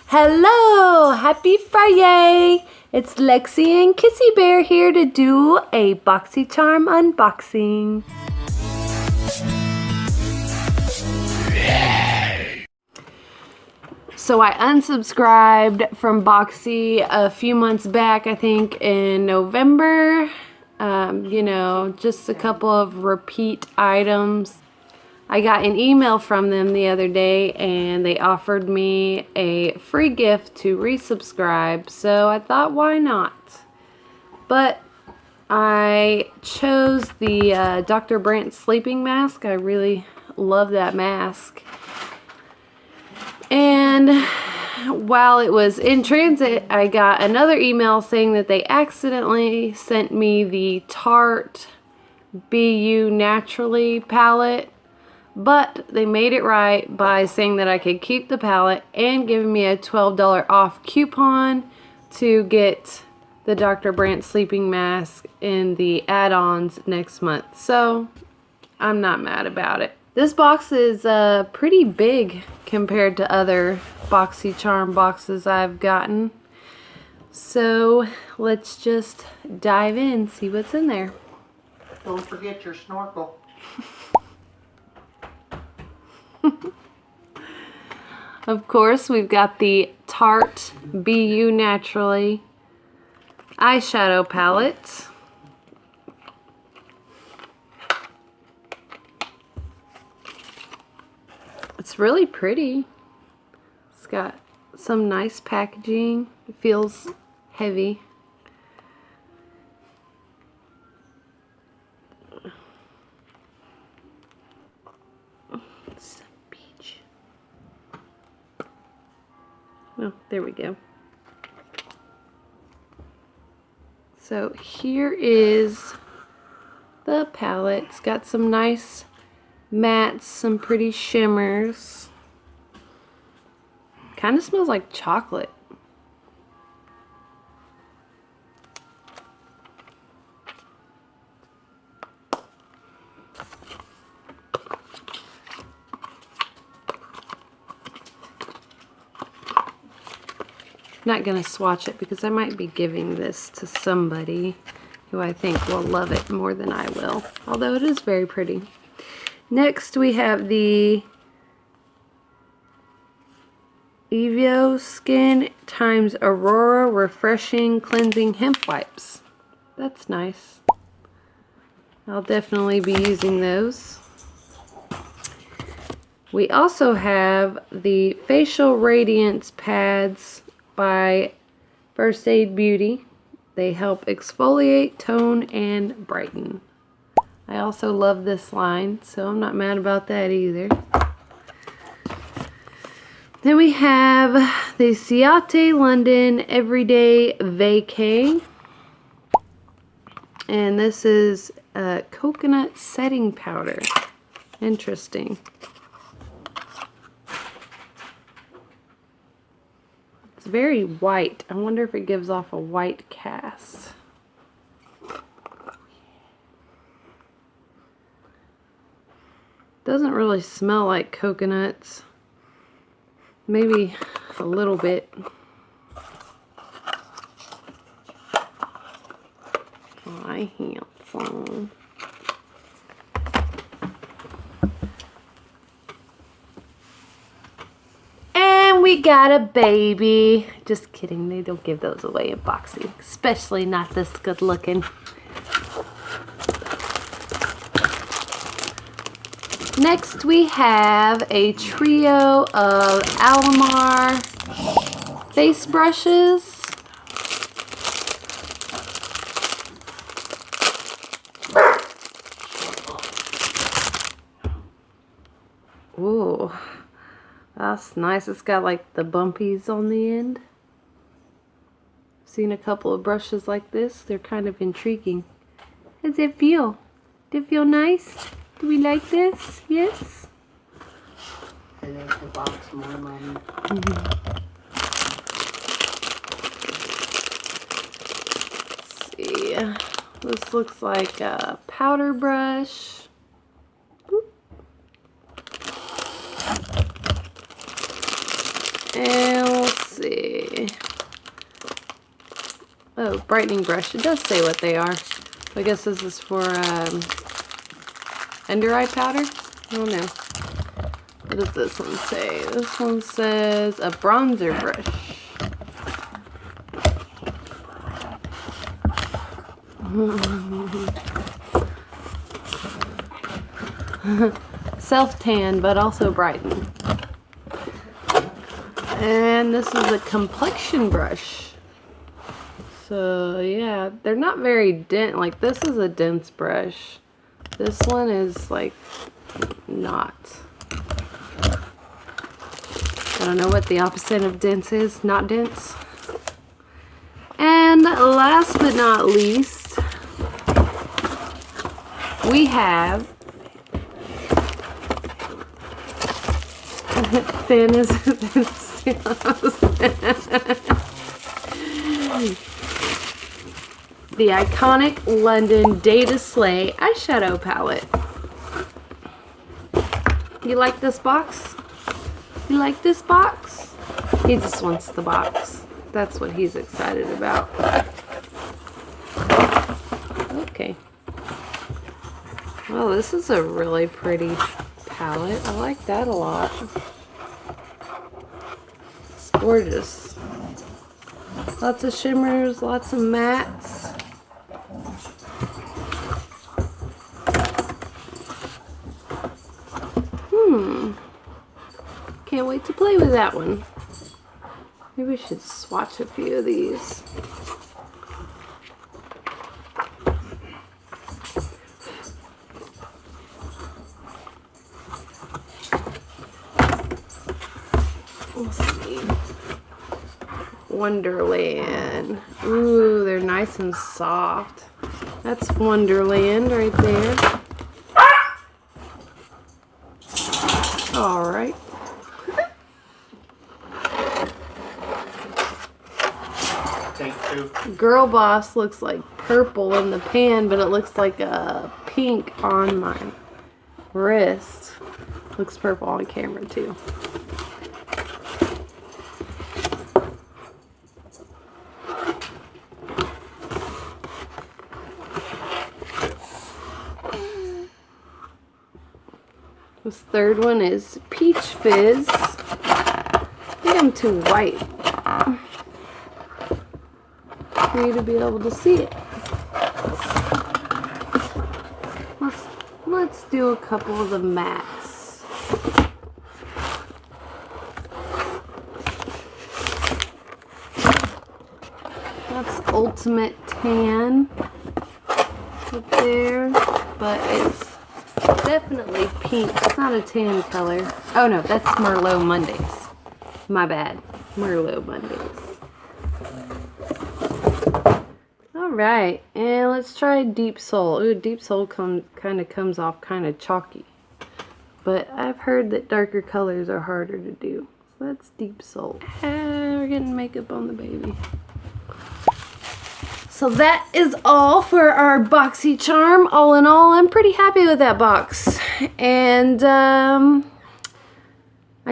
Hello! Happy Friday! It's Lexi and Kissy Bear here to do a Boxycharm unboxing. So I unsubscribed from Boxy a few months back, I think in November. You know, just a couple of repeat items. I got an email from them the other day and they offered me a free gift to resubscribe, so I thought, why not? But I chose the Dr. Brandt sleeping mask. I really love that mask. And while it was in transit, I got another email saying that they accidentally sent me the Tarte BU Naturally palette. But they made it right by saying that I could keep the palette and giving me a $12 off coupon to get the Dr. Brandt sleeping mask in the add-ons next month. So I'm not mad about it. This box is pretty big compared to other Boxycharm boxes I've gotten. So let's just dive in, see what's in there. Don't forget your snorkel. Of course, we've got the Tarte BU Naturally eyeshadow palette. It's really pretty. It's got some nice packaging. It feels heavy. Oh, there we go. So here is the palette. It's got some nice mattes, some pretty shimmers. Kind of smells like chocolate. Not gonna swatch it because I might be giving this to somebody who I think will love it more than I will, although it is very pretty. Next we have the Evo Skin times Aurora Refreshing Cleansing Hemp Wipes. That's nice. I'll definitely be using those. We also have the Facial Radiance Pads by First Aid Beauty. They help exfoliate, tone, and brighten. I also love this line, so I'm not mad about that either. Then we have the Ciate London Everyday Vacay. And this is a coconut setting powder. Interesting. Very white. I wonder if it gives off a white cast. Doesn't really smell like coconuts. Maybe a little bit. My handsome. We got a baby. Just kidding, they don't give those away in Boxy, especially not this good looking. Next we have a trio of Alamar face brushes. Ooh. That's nice. It's got like the bumpies on the end. I've seen a couple of brushes like this. They're kind of intriguing. How does it feel? Does it feel nice? Do we like this? Yes? I like the box more, Mommy. Let's see. This looks like a powder brush. And let's see. Oh, brightening brush. It does say what they are. I guess this is for under eye powder? I don't know. What does this one say? This one says a bronzer brush. Self-tan, but also brighten. And this is a complexion brush. So yeah, they're not very dense. Like this is a dense brush. This one is like not. I don't know what the opposite of dense is. Not dense. And last but not least, we have the iconic London Day to Slay eyeshadow palette. You like this box? You like this box? He just wants the box. That's what he's excited about. Okay. Well, this is a really pretty palette. I like that a lot. It's gorgeous. Lots of shimmers, lots of mattes. Can't wait to play with that one. Maybe we should swatch a few of these. We'll see. Wonderland. Ooh, they're nice and soft. That's Wonderland right there. All right. Take two. Girl Boss looks like purple in the pan, but it looks like a pink on my wrist. Looks purple on camera too. This third one is Peach Fizz. I think I'm too white for you to be able to see it. Let's do a couple of the mattes. That's Ultimate Tan up there, but it's definitely pink. It's not a tan color. Oh no, that's Merlot Mondays. My bad. Merlot Mondays. Alright, and let's try Deep Soul. Ooh, Deep Soul kind of comes off kind of chalky. But I've heard that darker colors are harder to do. So that's Deep Soul. And we're getting makeup on the baby. So that is all for our Boxycharm. All in all, I'm pretty happy with that box. And I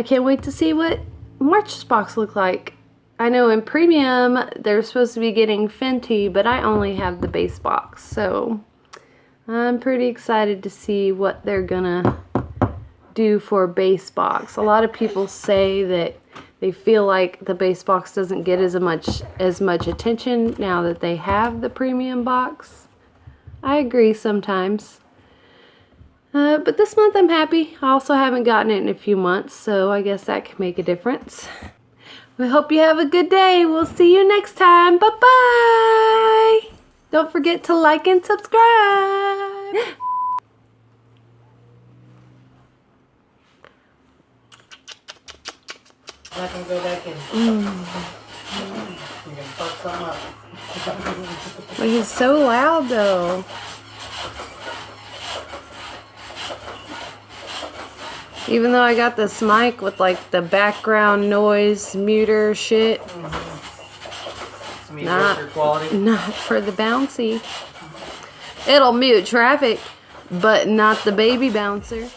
can't wait to see what March's box looks like. I know in premium, they're supposed to be getting Fenty, but I only have the base box. So I'm pretty excited to see what they're gonna do for base box. A lot of people say that they feel like the base box doesn't get as much attention now that they have the premium box. I agree sometimes. But this month I'm happy. I also haven't gotten it in a few months, so I guess that can make a difference. We hope you have a good day. We'll see you next time. Bye-bye. Don't forget to like and subscribe. Not gonna go back in. You're gonna fuck some up. But he's so loud though. Even though I got this mic with like the background noise muter shit. Not for the bouncy. It'll mute traffic, but not the baby bouncer.